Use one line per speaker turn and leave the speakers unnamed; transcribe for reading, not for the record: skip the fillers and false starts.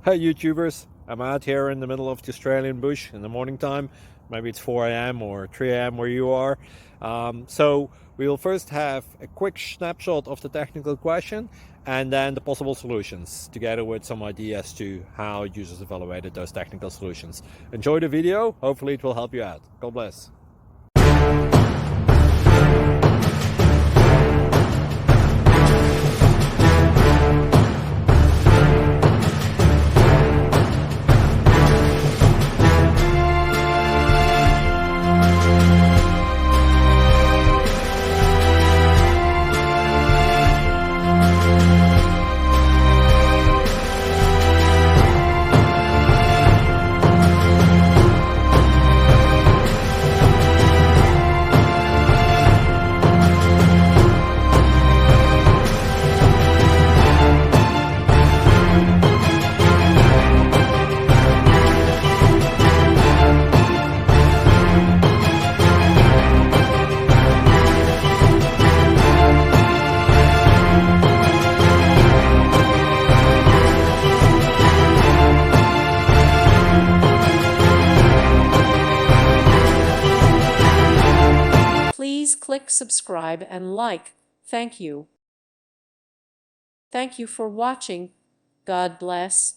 Hey YouTubers, I'm out here in the middle of the Australian bush in the morning time. Maybe it's 4 a.m. or 3 a.m. where you are. So we'll first have a quick snapshot of the technical question and then the possible solutions, together with some ideas to how users evaluated those technical solutions. Enjoy the video, hopefully it will help you out. God bless.
Please click subscribe and like. Thank you. Thank you for watching. God bless.